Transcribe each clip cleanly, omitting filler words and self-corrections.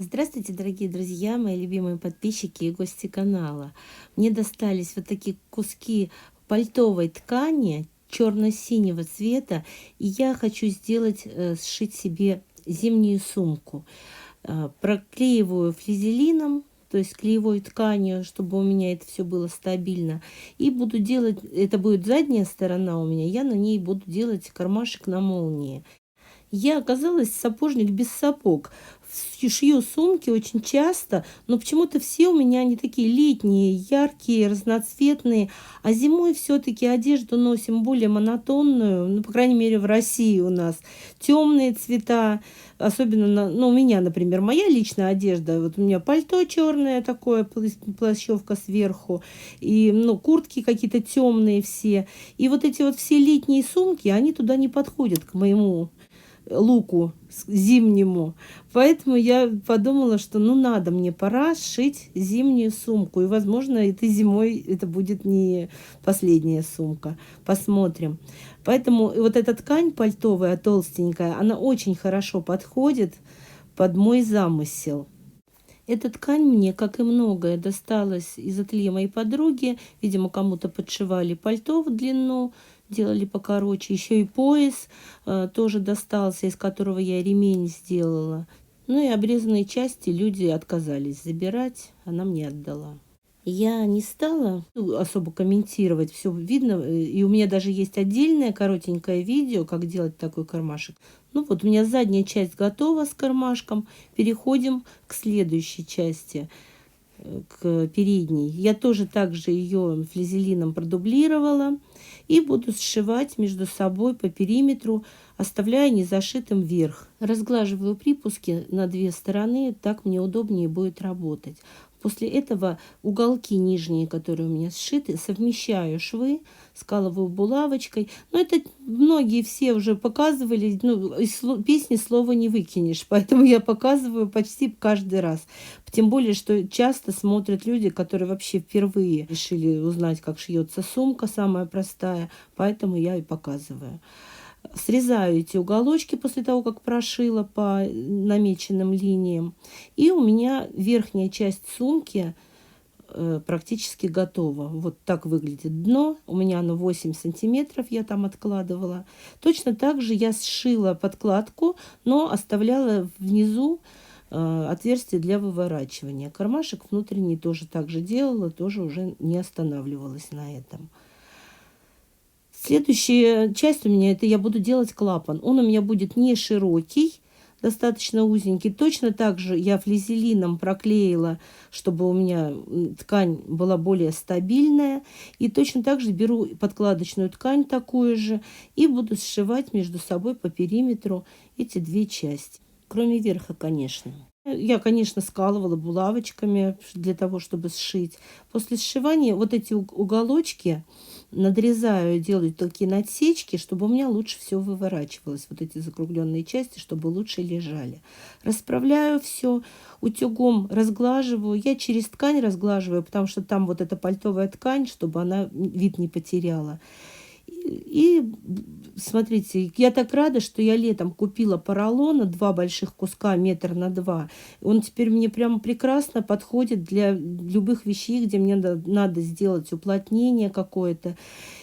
Здравствуйте, дорогие друзья, мои любимые подписчики и гости канала. Мне достались вот такие куски пальтовой ткани черно-синего цвета, и я хочу сшить себе зимнюю сумку. Проклеиваю флизелином, то есть клеевой тканью, чтобы у меня это все было стабильно. И буду делать, это будет задняя сторона у меня, я на ней буду делать кармашек на молнии. Я оказалась сапожник без сапог. Шью сумки очень часто, но почему-то все у меня они такие летние, яркие, разноцветные. А зимой все-таки одежду носим более монотонную, ну, по крайней мере, в России у нас. Темные цвета, особенно, ну, у меня, например, моя личная одежда. Вот у меня пальто черное такое, плащевка сверху, и, ну, куртки какие-то темные все. И вот эти вот все летние сумки, они туда не подходят к моему луку зимнему. Поэтому я подумала, что ну надо, мне пора сшить зимнюю сумку. И, возможно, этой зимой это будет не последняя сумка. Посмотрим. Поэтому вот эта ткань пальтовая, толстенькая, она очень хорошо подходит под мой замысел. Эта ткань мне, как и многое, досталась из ателье моей подруги. Видимо, кому-то подшивали пальто в длину, делали покороче. Еще и пояс тоже достался, из которого я ремень сделала. Ну и обрезанные части люди отказались забирать, она мне отдала. Я не стала особо комментировать, все видно, и у меня даже есть отдельное коротенькое видео, как делать такой кармашек. Ну вот, у меня задняя часть готова с кармашком, переходим к следующей части, к передней. Я тоже также ее флизелином продублировала и буду сшивать между собой по периметру, оставляя незашитым верх. Разглаживаю припуски на две стороны, так мне удобнее будет работать. После этого уголки нижние, которые у меня сшиты, совмещаю швы, скалываю булавочкой. Но это многие все уже показывали, ну, из песни слова не выкинешь, поэтому я показываю почти каждый раз. Тем более, что часто смотрят люди, которые вообще впервые решили узнать, как шьется сумка, самая простая, поэтому я и показываю. Срезаю эти уголочки после того, как прошила по намеченным линиям. И у меня верхняя часть сумки практически готова. Вот так выглядит дно. У меня оно 8 сантиметров, я там откладывала. Точно так же я сшила подкладку, но оставляла внизу отверстие для выворачивания. Кармашек внутренний тоже так же делала, тоже уже не останавливалась на этом. Следующая часть у меня, это я буду делать клапан. Он у меня будет не широкий, достаточно узенький. Точно так же я флизелином проклеила, чтобы у меня ткань была более стабильная. И точно так же беру подкладочную ткань такую же и буду сшивать между собой по периметру эти две части. Кроме верха, конечно. Я, конечно, скалывала булавочками для того, чтобы сшить. После сшивания вот эти уголочки надрезаю, делаю такие надсечки, чтобы у меня лучше все выворачивалось. Вот эти закругленные части, чтобы лучше лежали. Расправляю все, утюгом разглаживаю. Я через ткань разглаживаю, потому что там вот эта пальтовая ткань, чтобы она вид не потеряла. И смотрите, я так рада, что я летом купила поролона, 2 больших куска, 1,2 м. Он теперь мне прямо прекрасно подходит для любых вещей, где мне надо сделать уплотнение какое-то.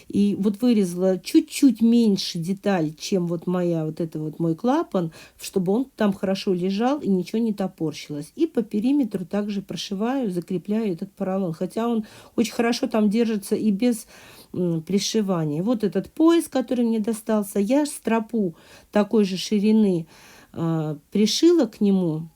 И вот вырезала чуть-чуть меньше деталь, чем вот моя, вот это вот мой клапан, чтобы он там хорошо лежал и ничего не топорщилось. И по периметру также прошиваю, закрепляю этот поролон. Хотя он очень хорошо там держится и без пришивания. Вот этот пояс, который мне достался, я стропу такой же ширины пришила к нему,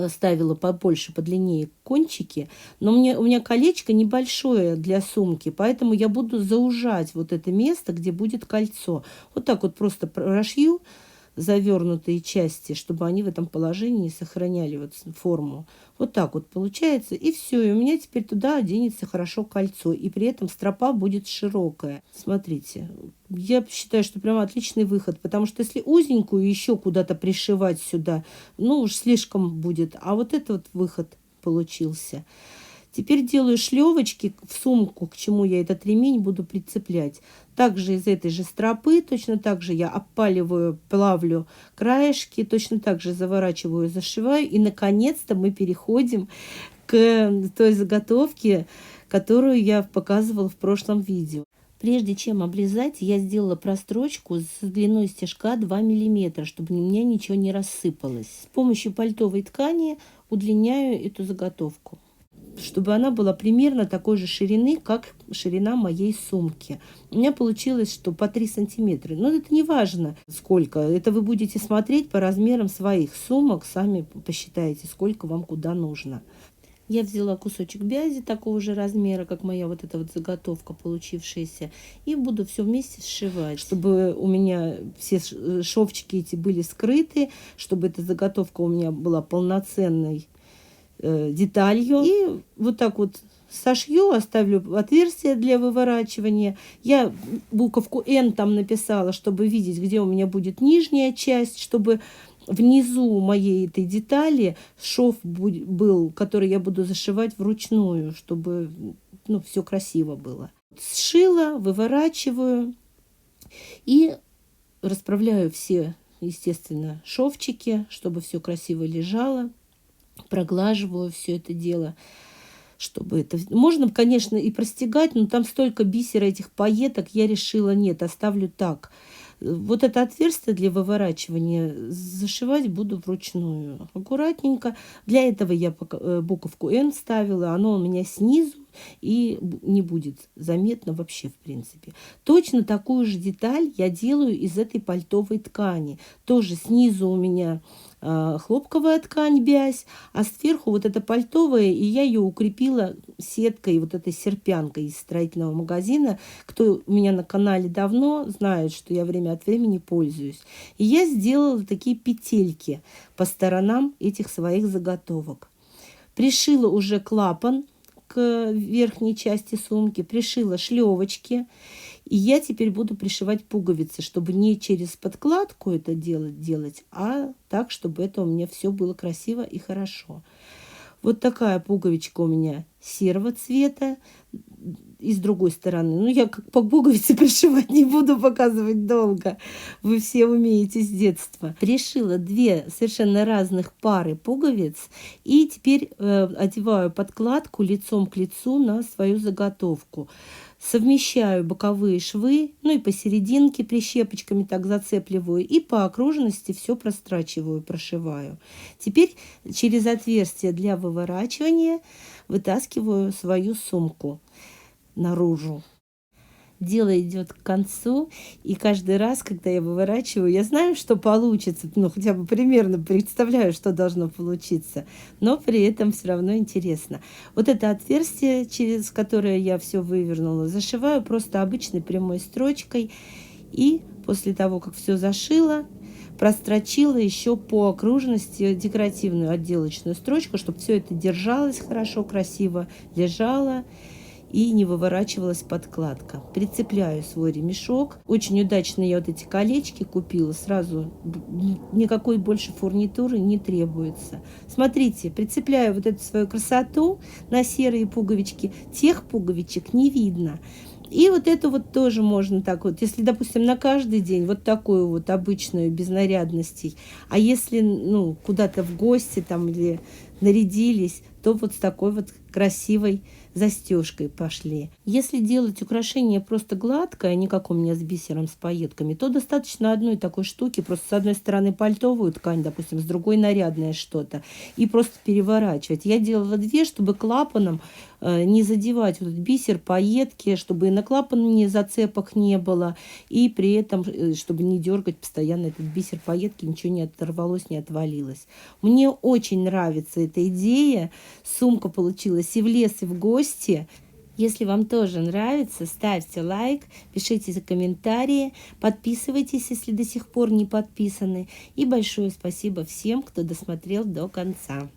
ставила побольше, подлиннее кончики, но у меня колечко небольшое для сумки, поэтому я буду заужать вот это место, где будет кольцо. Вот так вот просто прошью завернутые части, чтобы они в этом положении сохраняли вот форму. Вот так вот получается. И все. И у меня теперь туда оденется хорошо кольцо. И при этом стропа будет широкая. Смотрите. Я считаю, что прям отличный выход. Потому что если узенькую еще куда-то пришивать сюда, ну уж слишком будет. А вот этот вот выход получился. Теперь делаю шлевочки в сумку, к чему я этот ремень буду прицеплять. Также из этой же стропы, точно так же я опаливаю, плавлю краешки, точно так же заворачиваю, зашиваю. И, наконец-то, мы переходим к той заготовке, которую я показывала в прошлом видео. Прежде чем обрезать, я сделала прострочку с длиной стежка 2 мм, чтобы у меня ничего не рассыпалось. С помощью пальтовой ткани удлиняю эту заготовку, чтобы она была примерно такой же ширины, как ширина моей сумки. У меня получилось, что по 3 сантиметра. Но это не важно, сколько. Это вы будете смотреть по размерам своих сумок, сами посчитаете, сколько вам куда нужно. Я взяла кусочек бязи такого же размера, как моя вот эта вот заготовка получившаяся, и буду все вместе сшивать, чтобы у меня все шовчики эти были скрыты, чтобы эта заготовка у меня была полноценной деталью. И вот так вот сошью, оставлю отверстие для выворачивания. Я буковку N там написала, чтобы видеть, где у меня будет нижняя часть, чтобы внизу моей этой детали шов был, который я буду зашивать вручную, чтобы все красиво было. Сшила, выворачиваю и расправляю все, естественно, шовчики, чтобы все красиво лежало. Проглаживаю все это дело, чтобы это... Можно, конечно, и простегать, но там столько бисера этих пайеток, я решила, нет, оставлю так. Вот это отверстие для выворачивания зашивать буду вручную, аккуратненько. Для этого я буковку N ставила, оно у меня снизу и не будет заметно вообще в принципе. Точно такую же деталь я делаю из этой пальтовой ткани. Тоже снизу у меня хлопковая ткань бязь, а сверху вот эта пальтовая, и я ее укрепила сеткой, вот этой серпянкой из строительного магазина. Кто у меня на канале давно, знает, что я время от времени пользуюсь. И я сделала такие петельки по сторонам этих своих заготовок. Пришила уже клапан к верхней части сумки, пришила шлевочки. И я теперь буду пришивать пуговицы, чтобы не через подкладку это делать, а так, чтобы это у меня все было красиво и хорошо. Вот такая пуговичка у меня серого цвета. И с другой стороны, я как по пуговице пришивать не буду, показывать долго. Вы все умеете с детства. Пришила 2 совершенно разных пары пуговиц. И теперь одеваю подкладку лицом к лицу на свою заготовку. Совмещаю боковые швы, и посерединке прищепочками так зацепливаю, и по окружности все прострачиваю, прошиваю. Теперь через отверстие для выворачивания вытаскиваю свою сумку наружу. Дело идет к концу, и каждый раз, когда я выворачиваю, я знаю, что получится, хотя бы примерно представляю, что должно получиться, но при этом все равно интересно. Вот это отверстие, через которое я все вывернула, зашиваю просто обычной прямой строчкой, и после того, как все зашила, прострочила еще по окружности декоративную отделочную строчку, чтобы все это держалось хорошо, красиво лежало и не выворачивалась подкладка. Прицепляю свой ремешок. Очень удачно я вот эти колечки купила. Сразу никакой больше фурнитуры не требуется. Смотрите, прицепляю вот эту свою красоту на серые пуговички. Тех пуговичек не видно. И вот это вот тоже можно так вот, если, допустим, на каждый день вот такую вот обычную, без нарядностей, а если, куда-то в гости там или нарядились, то вот с такой вот красивой застежкой пошли. Если делать украшение просто гладкое, не как у меня с бисером, с пайетками, то достаточно одной такой штуки, просто с одной стороны пальтовую ткань, допустим, с другой нарядное что-то, и просто переворачивать. Я делала 2, чтобы клапаном не задевать вот этот бисер, пайетки, чтобы и на клапане зацепок не было, и при этом, чтобы не дергать постоянно этот бисер, пайетки, ничего не оторвалось, не отвалилось. Мне очень нравится эта идея. Сумка получилась и в лес, и в гости. Если вам тоже нравится, ставьте лайк, пишите комментарии, подписывайтесь, если до сих пор не подписаны. И большое спасибо всем, кто досмотрел до конца.